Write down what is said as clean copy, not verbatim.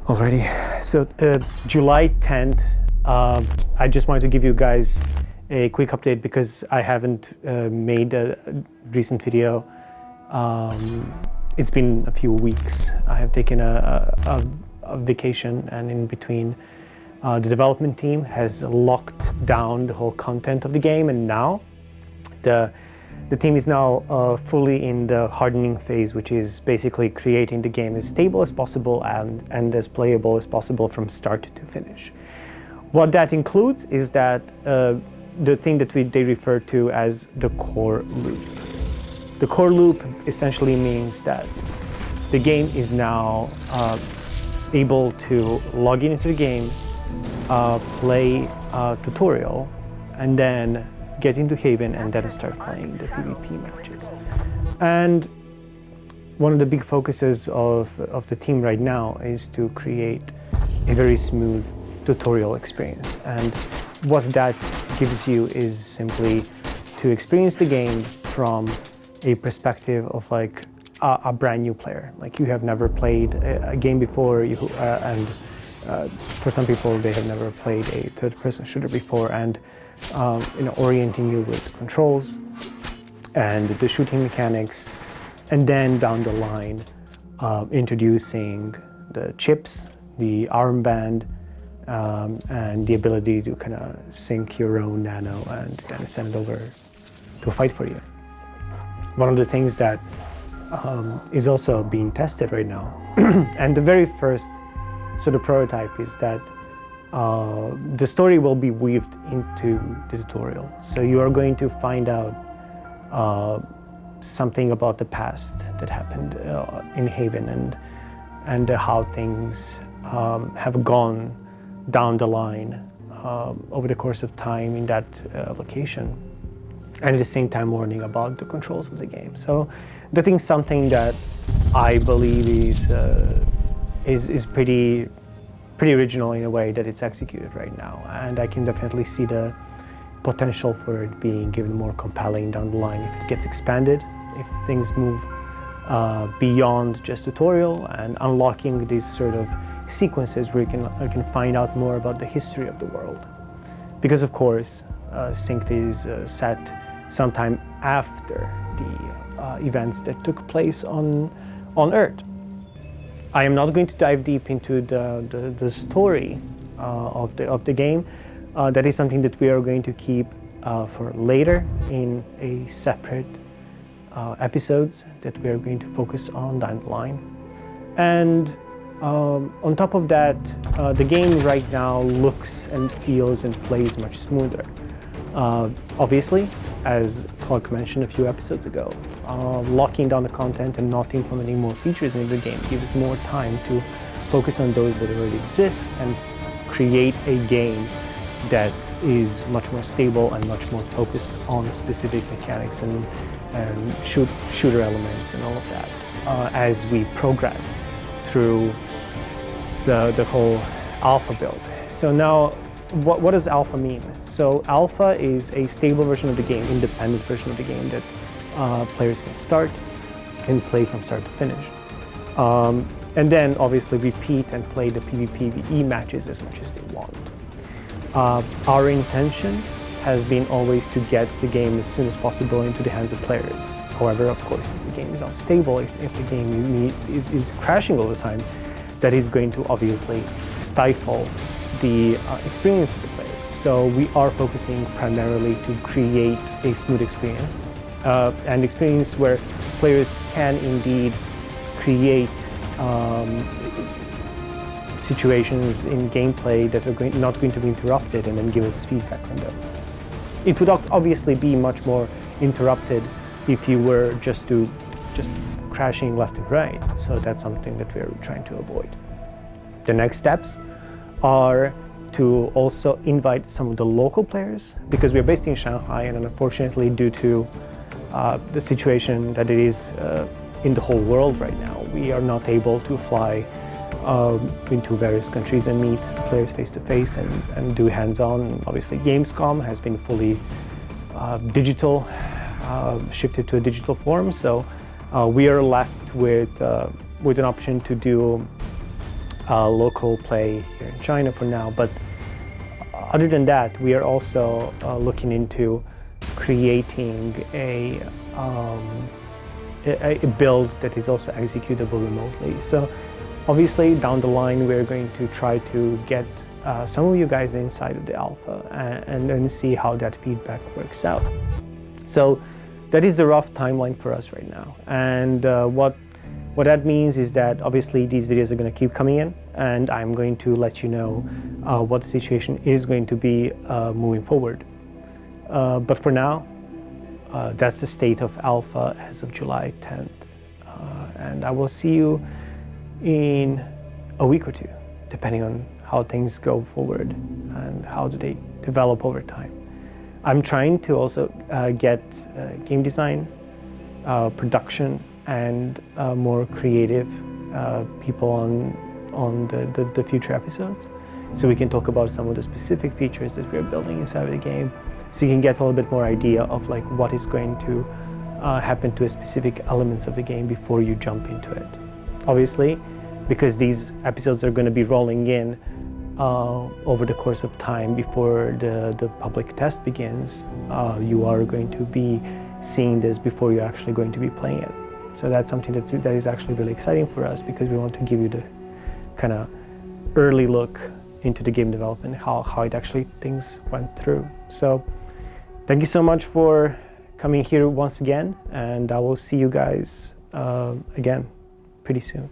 Alrighty, so July 10th, I just wanted to give you guys a quick update because I haven't made a recent video. It's been a few weeks. I have taken a vacation, and in between the development team has locked down the whole content of the game, and now the team is now fully in the hardening phase, which is basically creating the game as stable as possible and as playable as possible from start to finish. What that includes is that the thing that they refer to as the core loop. The core loop essentially means that the game is now able to log into the game, play a tutorial, and then get into Haven and then start playing the PvP matches. And one of the big focuses of the team right now is to create a very smooth tutorial experience. And what that gives you is simply to experience the game from a perspective of like a brand new player. Like you have never played a game before, and for some people they have never played a third-person shooter before, and orienting you with the controls and the shooting mechanics, and then down the line introducing the chips, the armband, and the ability to kind of sync your own nano and then send it over to fight for you. One of the things that is also being tested right now, and the very first sort of prototype is that the story will be weaved into the tutorial. So you are going to find out something about the past that happened in Haven and how things have gone down the line over the course of time in that location, and at the same time learning about the controls of the game. So I think something that I believe is pretty original in a way that it's executed right now, and I can definitely see the potential for it being even more compelling down the line if it gets expanded, if things move beyond just tutorial and unlocking these sort of sequences where you can find out more about the history of the world. Because of course, SYNCED is set sometime after the events that took place on Earth. I am not going to dive deep into the story of the game. That is something that we are going to keep for later in a separate episodes that we are going to focus on down the line. And on top of that, the game right now looks and feels and plays much smoother. Obviously, as Clark mentioned a few episodes ago, locking down the content and not implementing more features in the game gives more time to focus on those that already exist and create a game that is much more stable and much more focused on specific mechanics and shooter elements and all of that as we progress through the whole alpha build. So now, what does alpha mean? So alpha is a stable version of the game, independent version of the game that players can start and play from start to finish. And then obviously repeat and play the PvP matches as much as they want. Our intention has been always to get the game as soon as possible into the hands of players. However, of course, if the game is unstable, if the game is crashing all the time, that is going to obviously stifle the experience of the players. So we are focusing primarily to create a smooth experience, an experience where players can indeed create situations in gameplay that are not going to be interrupted and then give us feedback on those. It would obviously be much more interrupted if you were just crashing left and right. So that's something that we're trying to avoid. The next steps are to also invite some of the local players, because we're based in Shanghai, and unfortunately due to the situation that it is in the whole world right now, we are not able to fly into various countries and meet players face to face and do hands-on. Obviously Gamescom has been fully digital, shifted to a digital form, so we are left with an option to do local play here in China for now. But other than that, we are also looking into creating a build that is also executable remotely. So obviously down the line, we're going to try to get some of you guys inside of the alpha and then see how that feedback works out. So that is the rough timeline for us right now. And what that means is that obviously these videos are going to keep coming in, and I'm going to let you know what the situation is going to be moving forward. But for now, that's the state of alpha as of July 10th. And I will see you in a week or two, depending on how things go forward and how do they develop over time. I'm trying to also get game design, production, and more creative people on the future episodes, so we can talk about some of the specific features that we're building inside of the game, so you can get a little bit more idea of like what is going to happen to specific elements of the game before you jump into it. Obviously, because these episodes are going to be rolling in over the course of time before the public test begins, you are going to be seeing this before you're actually going to be playing it. So that's something that is actually really exciting for us, because we want to give you the kind of early look into the game development, how it actually things went through. So thank you so much for coming here once again, and I will see you guys again pretty soon.